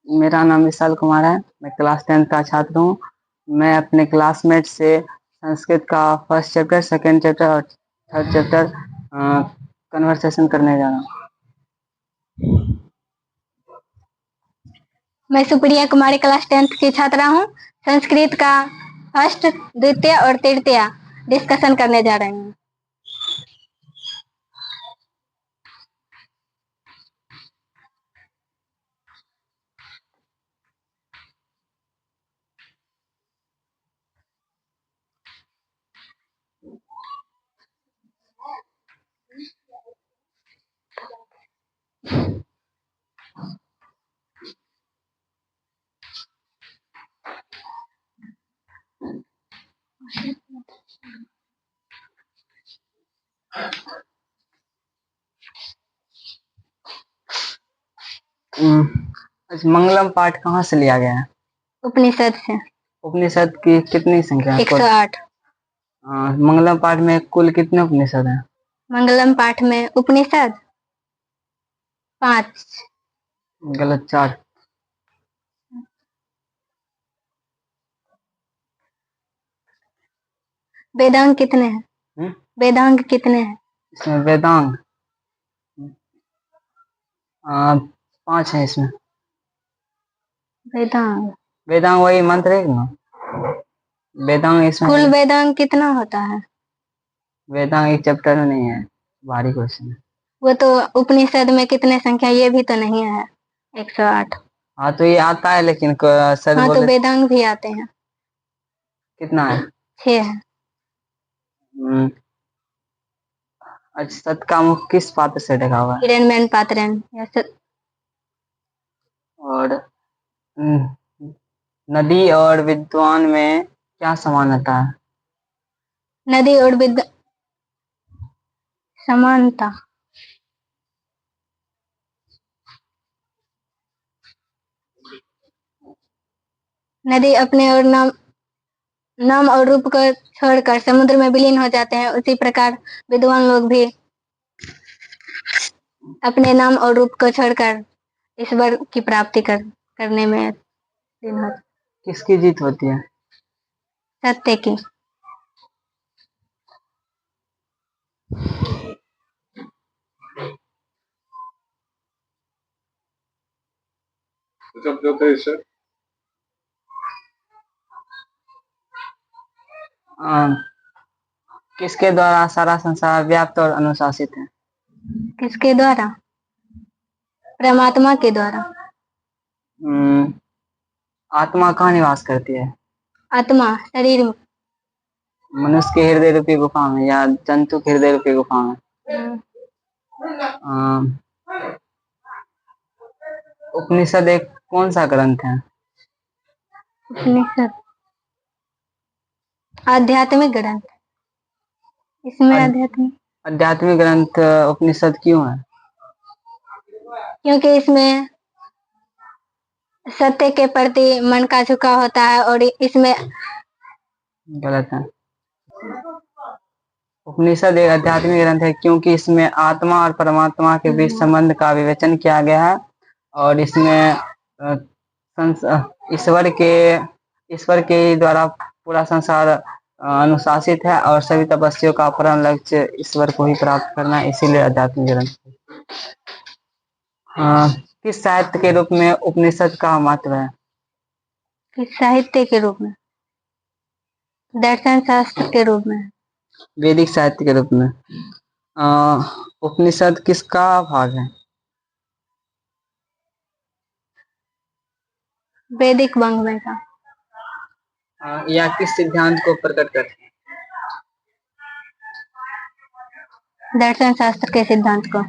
मेरा नाम विशाल कुमार है। मैं क्लास 10th का छात्र हूँ। मैं अपने क्लासमेट से संस्कृत का फर्स्ट चैप्टर, सेकंड चैप्टर और थर्ड चैप्टर कन्वर्सेशन करने जा रहा हूँ। मैं सुप्रिया कुमारी क्लास 10th की छात्रा हूँ। संस्कृत का फर्स्ट, द्वितीय और तृतीय डिस्कशन करने जा रहे हैं। अच्छा, मंगलम पाठ कहाँ से लिया गया है? उपनिषद से। उपनिषद की कितनी संख्या है? 108। मंगलम पाठ में कुल कितने उपनिषद हैं? मंगलम पाठ में उपनिषद 5। गलत, 4। वेदांग कितने हैं? वेदांग कितने हैं? इसमें वेदांग 5 है इसमें। वेदांग वही मंत्र है ना? वेदांग इसमें कुल वेदांग कितना होता है? वेदांग एक चैप्टर में नहीं है, भारी क्वेश्चन है। वो तो उपनिषद में कितने संख्या ये भी तो नहीं है। 108। हाँ तो ये आता है, लेकिन सर हाँ तो बोले वेदांग भी आते हैं। कितना है? 6 है। अच्छा, सत का मुख किस पात्र से ढका हुआ है? हिरण्यन पात्रन और नदी और विद्वान में क्या समानता है? नदी और समानता। नदी अपने और नाम और रूप को छोड़कर समुद्र में विलीन हो जाते हैं, उसी प्रकार विद्वान लोग भी अपने नाम और रूप को छोड़कर ईश्वर की प्राप्ति करने में लीन होते। किसकी जीत होती है? सत्य की। किसके द्वारा सारा संसार व्याप्त और अनुशासित है? किसके द्वारा? परमात्मा के द्वारा। आत्मा कहाँ निवास करती है? आत्मा शरीर में। मनुष्य के हृदय रूपी गुफा में या जंतु के हृदय रूपी गुफा में? उपनिषद एक कौन सा ग्रंथ है? उपनिषद आध्यात्मिक ग्रंथ। इसमें आध्यात्मिक ग्रंथ उपनिषद क्यों है? क्योंकि इसमें सत्य के प्रति मन का झुकाव होता है और इसमें गलत है। उपनिषद एक आध्यात्मिक ग्रंथ है क्योंकि इसमें आत्मा और परमात्मा के बीच संबंध का विवेचन किया गया है और इसमें ईश्वर के द्वारा पूरा संसार अनुशासित है और सभी तपस्वियों का परम लक्ष्य ईश्वर को ही प्राप्त करना है, इसीलिए आध्यात्मिक ग्रंथ। किस साहित्य के रूप में उपनिषद का महत्व है? किस साहित्य के रूप में? दर्शन शास्त्र के रूप में। वैदिक साहित्य के रूप में। उपनिषद किसका भाग है? वैदिक वाङ्मय का। या किस सिद्धांत को प्रकट करते हैं? दर्शन शास्त्र के सिद्धांत को।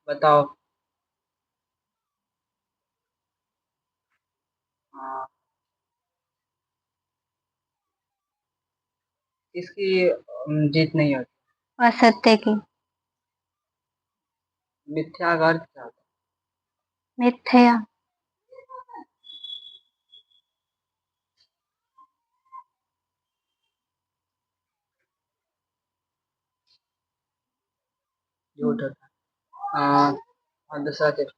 बताओ। किसकी जीत नहीं होती? असत्य की। मिथ्या का अर्थ क्या होता है? मिथ्या। झूठ होता है। और दूसरा चैप्टर,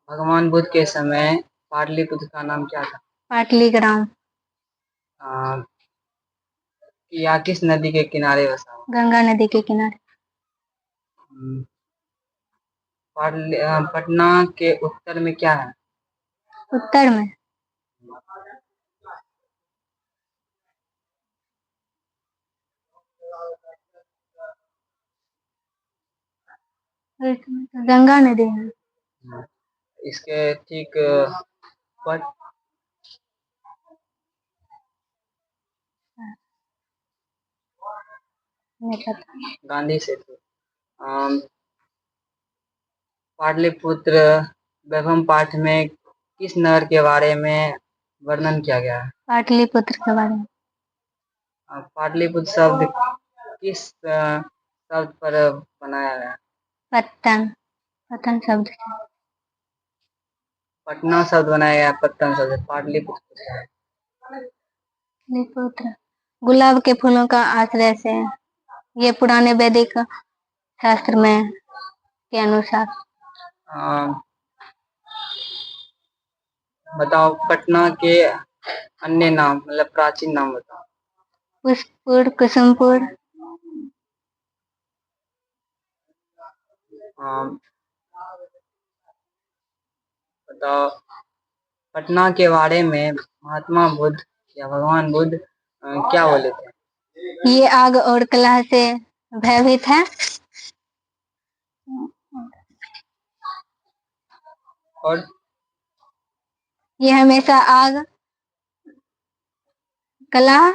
भगवान बुद्ध के समय पाटलिपुत्र का नाम क्या था? पाटलिग्राम। या किस नदी के किनारे बसा हुआ? गंगा नदी के किनारे। पटना के उत्तर में क्या है? उत्तर में गंगा नदी है। इसके ठीक पट गांधी सेतु। पाटलिपुत्र वैभव पाठ में किस नगर के बारे में वर्णन किया गया है? पाटलिपुत्र के बारे में। पाटलिपुत्र शब्द किस शब्द पर बनाया गया? पत्तन। पतन शब्द से। पटना शब्द बनाया गया, पत्तन शब्द। पाटलिपुत्र पाटलिपुत्र गुलाब के फूलों का आश्रय से। ये पुराने वैदिक शास्त्र में के अनुसार। बताओ पटना के अन्य नाम, मतलब प्राचीन नाम बताओ। पुष्पपुर, कुसुमपुर। बताओ पटना के बारे में महात्मा बुद्ध या भगवान बुद्ध क्या बोले थे? ये आग और कलह से भयभीत है। और ये हमेशा आग, कलह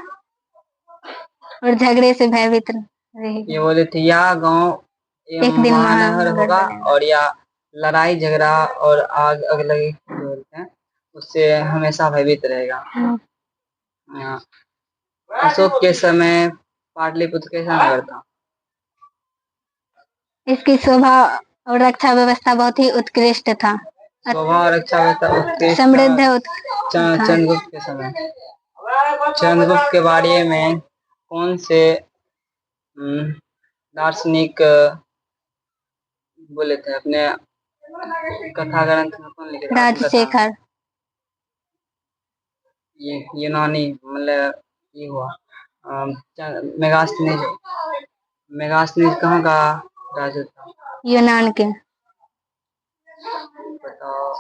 और झगड़े से भयभीत रहेगी। ये बोले थे या गांव एक दिन महानगर होगा, बनेगा। और या लड़ाई झगड़ा और आग अगलगी बोलते हैं, उससे हमेशा भयभीत रहेगा। अशोक के समय पाटलिपुत्र कैसा नगर था? इसकी शोभा और रक्षा व्यवस्था बहुत ही उत्कृष्ट था। शोभा और रक्षा व्यवस्था उत्कृष्ट समृद्ध चंद्रगुप्त के समय। चंद्रगुप्त के बारे में कौन से दार्शनिक बोले थे अपने कथा ग्रंथ में? कौन लिखे थे? राजशेखर। ये यूनानी, मतलब ये हुआ मेगास्थनीज। मेगास्थनीज कहाँ का राजा था? यूनान के। बताओ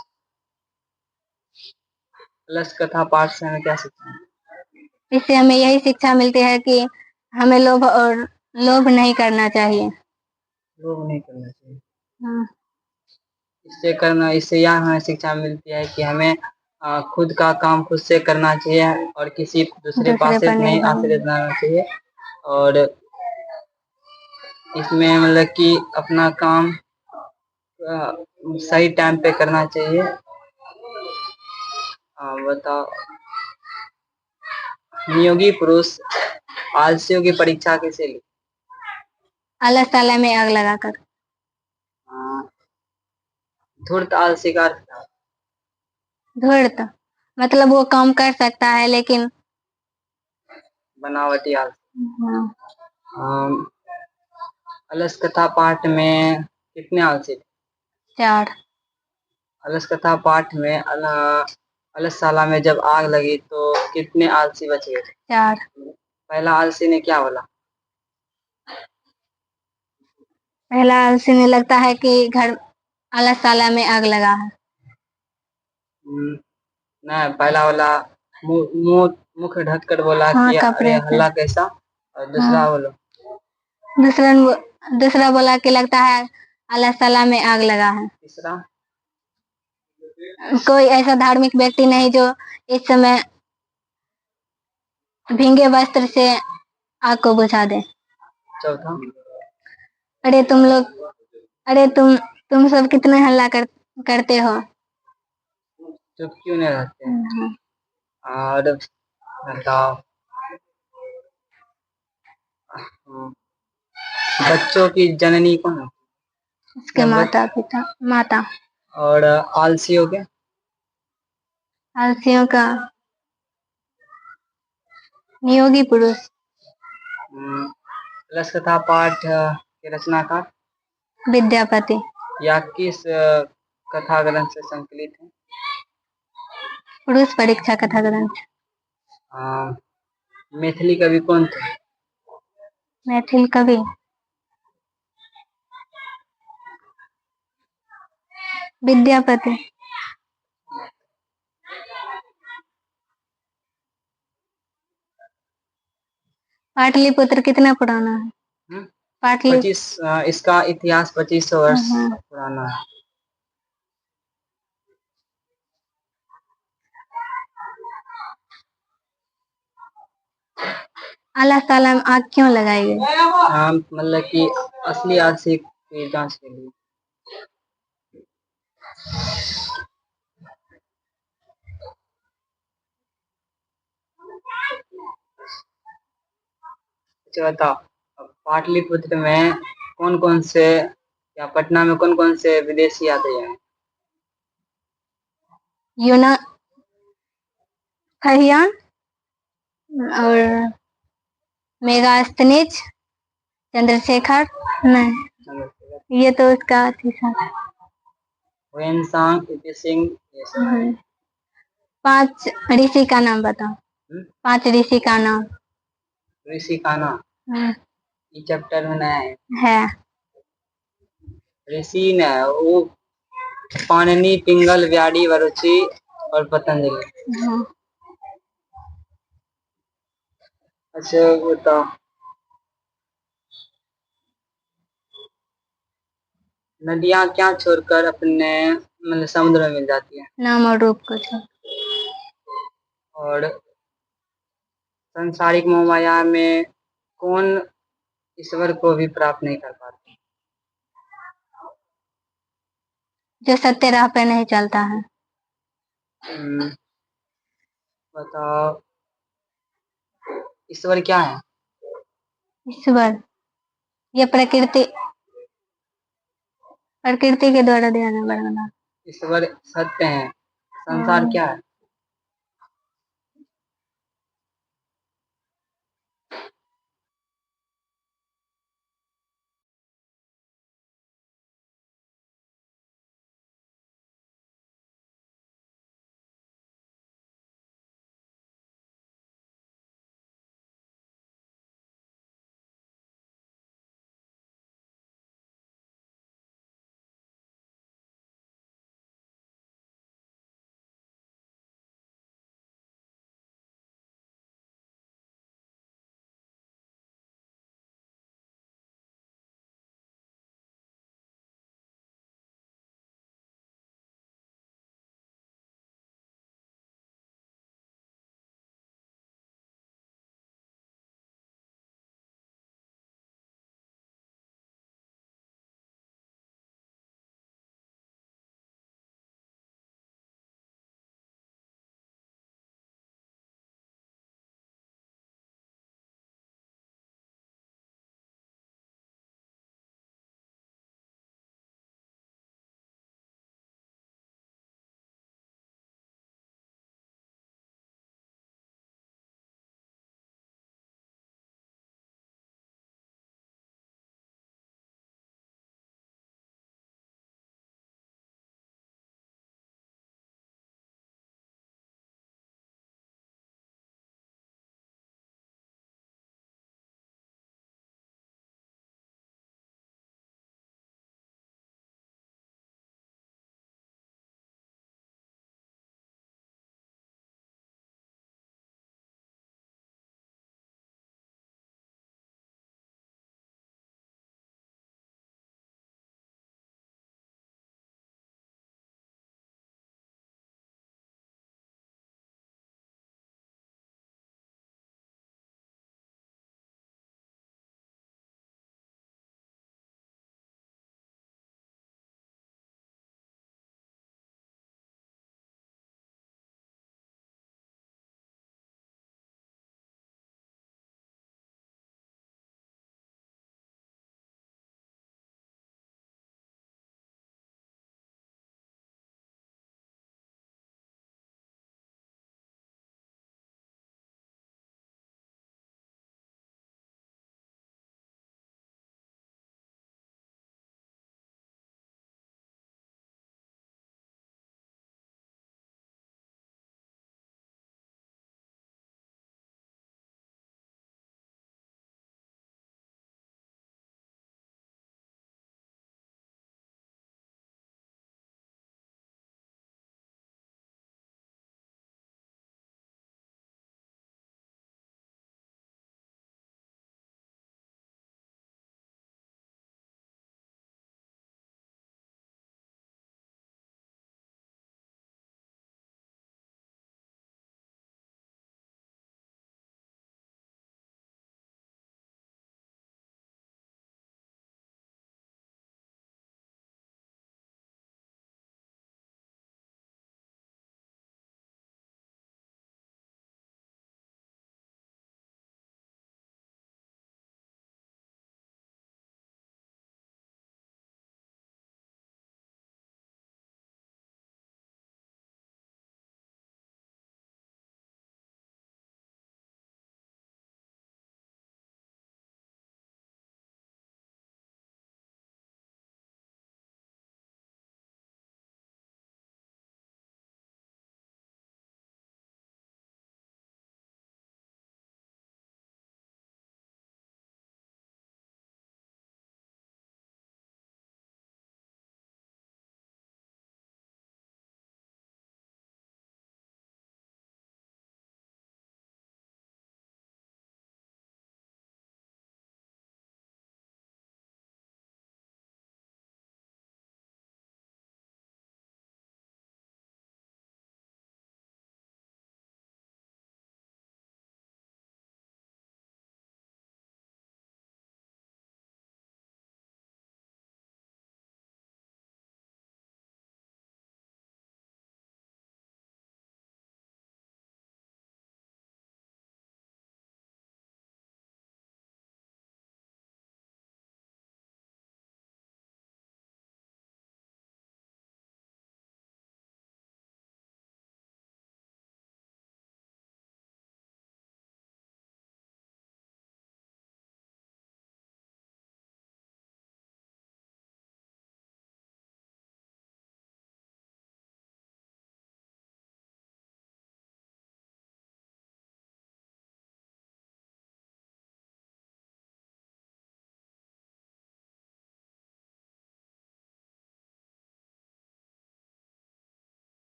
अलस कथा पाठ से हमें क्या सीखना है? इससे हमें यही शिक्षा मिलती है कि हमें लोभ नहीं करना चाहिए। लोभ नहीं करना चाहिए। इससे यह हमें शिक्षा मिलती है कि हमें खुद का काम खुद से करना चाहिए और किसी दूसरे पास से नहीं आश्रित रहना चाहिए। और इसमें मतलब कि अपना काम सही टाइम पे करना चाहिए। बताओ नियोगी पुरुष आलसियों की परीक्षा कैसे ली? आलस ताला में आग लगाकर। धूर्त आलसी का अर्थ था? धूर्त मतलब वो काम कर सकता है लेकिन बनावटी आलसी। अलस कथा पाठ में कितने आलसी थे? 4। अलस कथा पाठ में अलसशाला में जब आग लगी तो कितने आलसी बच गए थे? 4। पहला आलसी ने क्या बोला? पहला आलसी ने लगता है कि घर आलसशाला में आग लगा है। नहीं, पहला वाला मुख ढक कर बोला कि अरे हल्ला कैसा। और दूसरा बोलो। दूसरा बोला कि लगता है आलसशाला में आग लगा है। तीसरा कोई ऐसा धार्मिक व्यक्ति नहीं जो इस समय भींगे वस्त्र से आग को बुझा दे। चौथा अरे तुम सब कितने हल्ला करते हो? चुप क्यों नहीं रहते? और बताओ बच्चों की जननी कौन है? उसके माता पिता। माता। और आलसियों के? आलसियों का नियोगी पुरुष। अलस कथा पाठ के रचनाकार? विद्यापति। या किस कथा ग्रंथ से संकलित है? पुरुष परीक्षा कथा ग्रंथ। मैथिली कवि कौन थे? मैथिल कवि विद्यापति। पाटलिपुत्र कितना पुराना है? पाटलिपुत्र इसका इतिहास 2500 वर्ष पुराना है। आला साला में आग क्यों लगाई गई? मतलब कि असली आग से की जांच के लिए। अच्छा बताओ, पाटलिपुत्र में कौन कौन से या पटना में कौन कौन से विदेशी आते हैं? यूना खहियान और मेगास्थनीज, चंद्रशेखर, नहीं ये तो उसका हुएनसांग, इतिसिंग, ये सब। 5 ऋषि का नाम बताओ। 5 ऋषि का नाम। ऋषि का नाम ये चैप्टर में नहीं है। ऋषि ने वो पाणिनि, पिंगल, व्याधि, वरुचि और पतंजलि। अच्छा बताओ, नदियां क्या छोड़कर अपने मतलब समुद्र में मिल जाती है? नाम और रूप को छोड़। और संसारिक मोहमाया में कौन ईश्वर को भी प्राप्त नहीं कर पाते? जो सत्य राह पे नहीं चलता है। बताओ, ईश्वर क्या है? ईश्वर ये प्रकृति के द्वारा दिया जाने वाला। ईश्वर सत्य है। संसार क्या है?